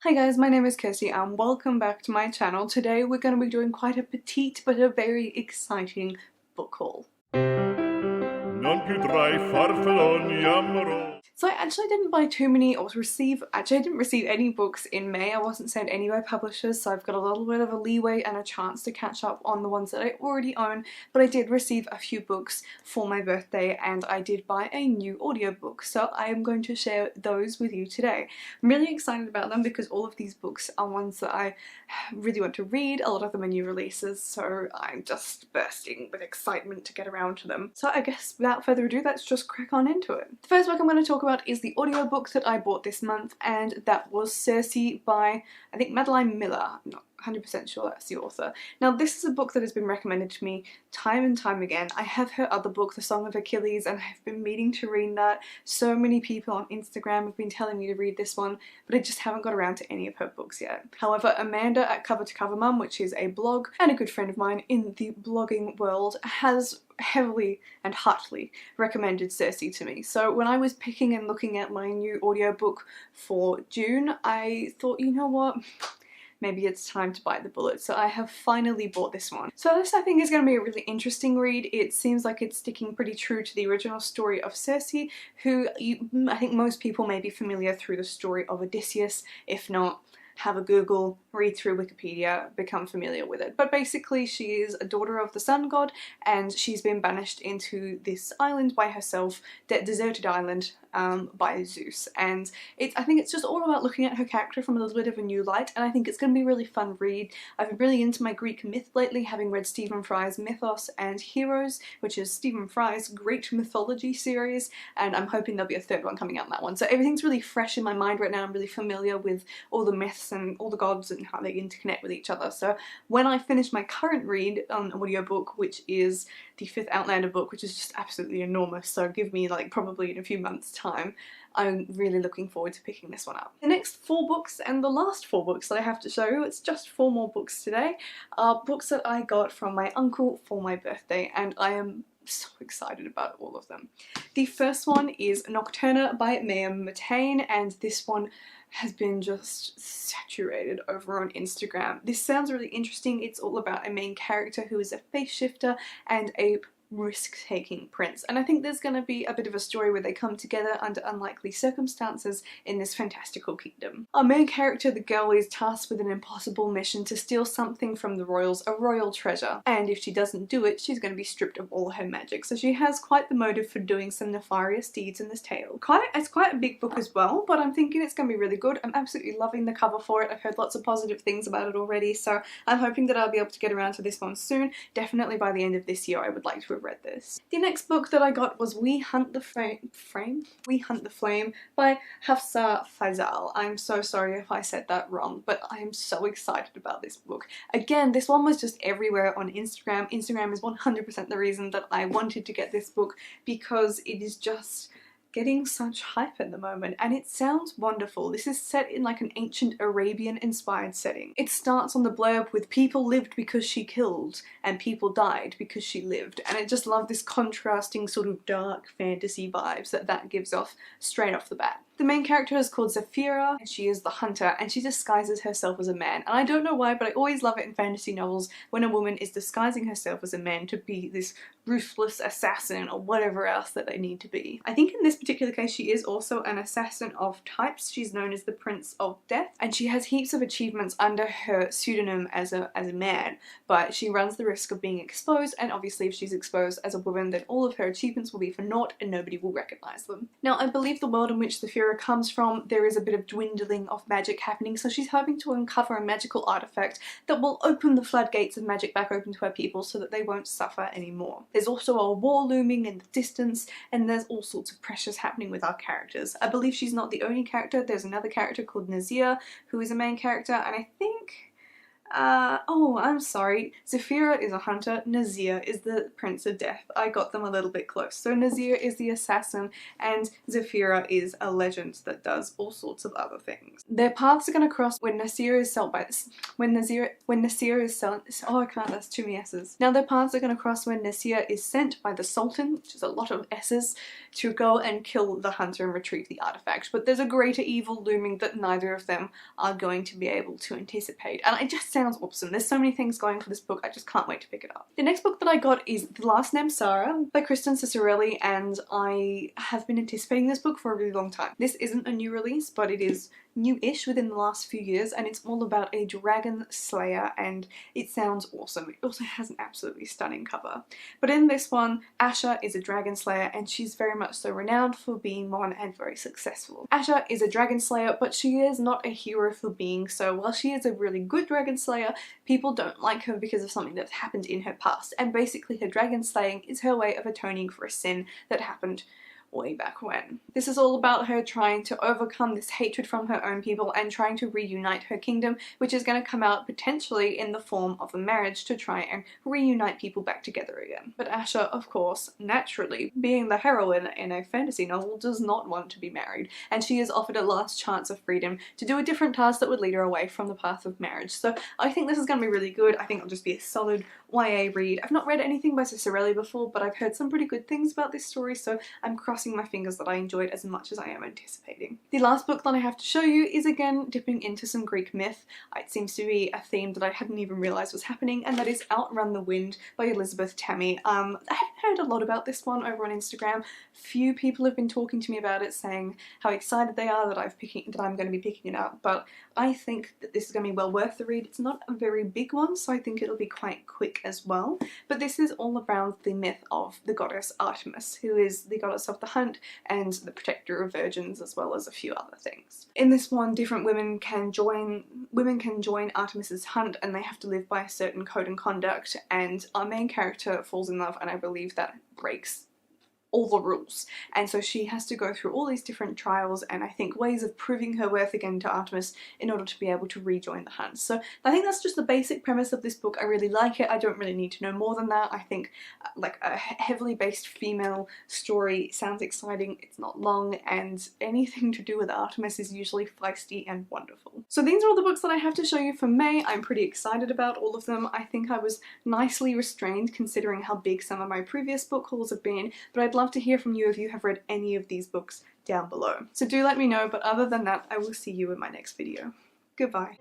Hi guys, my name is Kirsty and welcome back to my channel. Today we're going to be doing quite a petite but a very exciting book haul. Non più tra I farfalloni amorò. So I actually didn't buy too many or I didn't receive any books in May. I wasn't sent any by publishers, so I've got a little bit of a leeway and a chance to catch up on the ones that I already own, but I did receive a few books for my birthday and I did buy a new audiobook, so I am going to share those with you today. I'm really excited about them because all of these books are ones that I really want to read. A lot of them are new releases, so I'm just bursting with excitement to get around to them. So I guess without further ado, let's just crack on into it. The first book I'm going to talk about is the audiobook that I bought this month, and that was Circe by, I think, Madeline Miller. I'm not 100% sure that's the author. Now this is a book that has been recommended to me time and time again. I have her other book, The Song of Achilles, and I've been meaning to read that. So many people on Instagram have been telling me to read this one, but I just haven't got around to any of her books yet. However, Amanda at Cover to Cover Mum, which is a blog and a good friend of mine in the blogging world, has heavily and heartily recommended Circe to me. So when I was picking and looking at my new audiobook for June, I thought, you know what? Maybe it's time to bite the bullet. So I have finally bought this one. So this I think is going to be a really interesting read. It seems like it's sticking pretty true to the original story of Circe, who I think most people may be familiar through the story of Odysseus. If not, have a Google, read through Wikipedia, become familiar with it. But basically she is a daughter of the sun god and she's been banished into this island by herself, deserted island, by Zeus. And I think it's just all about looking at her character from a little bit of a new light, and I think it's going to be a really fun read. I've been really into my Greek myth lately, having read Stephen Fry's Mythos and Heroes, which is Stephen Fry's Greek mythology series, and I'm hoping there'll be a third one coming out in that one. So everything's really fresh in my mind right now. I'm really familiar with all the myths and all the gods and how they interconnect with each other. So when I finish my current read on audiobook, which is the fifth Outlander book, which is just absolutely enormous, so give me like probably in a few months time, I'm really looking forward to picking this one up. The next 4 books and the last 4 books that I have to show you, it's just 4 more books today, are books that I got from my uncle for my birthday, and I am so excited about all of them. The first one is Nocturna by Mayim Matane, and this one has been just saturated over on Instagram. This sounds really interesting. It's all about a main character who is a face shifter and a risk-taking prince, and I think there's going to be a bit of a story where they come together under unlikely circumstances in this fantastical kingdom. Our main character, the girl, is tasked with an impossible mission to steal something from the royals, a royal treasure, and if she doesn't do it, she's going to be stripped of all her magic. So she has quite the motive for doing some nefarious deeds in this tale. It's quite a big book as well, but I'm thinking it's going to be really good. I'm absolutely loving the cover for it. I've heard lots of positive things about it already, so I'm hoping that I'll be able to get around to this one soon. Definitely by the end of this year I would like to have read this. The next book that I got was We Hunt the Flame by Hafsa Faizal. I'm so sorry if I said that wrong, but I am so excited about this book. Again, this one was just everywhere on Instagram. Instagram is 100% the reason that I wanted to get this book, because it is just getting such hype at the moment, and it sounds wonderful. This is set in like an ancient Arabian inspired setting. It starts on the blurb with "people lived because she killed" and "people died because she lived," and I just love this contrasting sort of dark fantasy vibes that gives off straight off the bat. The main character is called Zafira, and she is the hunter, and she disguises herself as a man. And I don't know why, but I always love it in fantasy novels when a woman is disguising herself as a man to be this ruthless assassin or whatever else that they need to be. I think in this particular case she is also an assassin of types. She's known as the Prince of Death, and she has heaps of achievements under her pseudonym as a man, but she runs the risk of being exposed, and obviously if she's exposed as a woman, then all of her achievements will be for naught and nobody will recognize them. Now, I believe the world in which Zafira comes from, there is a bit of dwindling of magic happening, so she's hoping to uncover a magical artifact that will open the floodgates of magic back open to her people so that they won't suffer anymore. There's also a war looming in the distance, and there's all sorts of pressures happening with our characters. I believe she's not the only character. There's another character called Nazir who is a main character, and I think Oh, I'm sorry. Zafira is a hunter, Nazir is the Prince of Death. I got them a little bit close. So Nazir is the assassin and Zafira is a legend that does all sorts of other things. Their paths are going to cross when Nasir is sent by this. When Nasir is sent. Oh, I can't. That's too many S's. Now their paths are going to cross when Nasir is sent by the Sultan, which is a lot of S's, to go and kill the hunter and retrieve the artifact. But there's a greater evil looming that neither of them are going to be able to anticipate. And it just sounds awesome. There's so many things going for this book, I just can't wait to pick it up. The next book that I got is The Last Name Sarah by Kristen Cicerelli, and I have been anticipating this book for a really long time. This isn't a new release, but it is new-ish within the last few years, and it's all about a dragon slayer, and it sounds awesome. It also has an absolutely stunning cover. But in this one, Asha is a dragon slayer, and she's very much so renowned for being one and very successful. Asha is a dragon slayer, but she is not a hero for being so. While she is a really good dragon slayer, people don't like her because of something that's happened in her past, and basically her dragon slaying is her way of atoning for a sin that happened way back when. This is all about her trying to overcome this hatred from her own people and trying to reunite her kingdom, which is going to come out potentially in the form of a marriage to try and reunite people back together again. But Asha, of course, naturally, being the heroine in a fantasy novel, does not want to be married, and she is offered a last chance of freedom to do a different task that would lead her away from the path of marriage. So I think this is going to be really good. I think it'll just be a solid YA read. I've not read anything by Cicerelli before, but I've heard some pretty good things about this story, so I'm crossing my fingers that I enjoyed as much as I am anticipating. The last book that I have to show you is again dipping into some Greek myth. It seems to be a theme that I hadn't even realised was happening, and that is Outrun the Wind by Elizabeth Tammy. I haven't heard a lot about this one over on Instagram. Few people have been talking to me about it, saying how excited they are that I'm going to be picking it up, but I think that this is going to be well worth the read. It's not a very big one, so I think it'll be quite quick as well. But this is all around the myth of the goddess Artemis, who is the goddess of the hunt and the protector of virgins, as well as a few other things. In this one, different women can join Artemis's hunt, and they have to live by a certain code and conduct, and our main character falls in love, and I believe that breaks all the rules, and so she has to go through all these different trials and I think ways of proving her worth again to Artemis in order to be able to rejoin the hunt. So I think that's just the basic premise of this book. I really like it. I don't really need to know more than that. I think like a heavily based female story sounds exciting, it's not long, and anything to do with Artemis is usually feisty and wonderful. So these are all the books that I have to show you for May. I'm pretty excited about all of them. I think I was nicely restrained considering how big some of my previous book hauls have been, but I'd love to hear from you if you have read any of these books down below. So do let me know, but other than that, I will see you in my next video. Goodbye.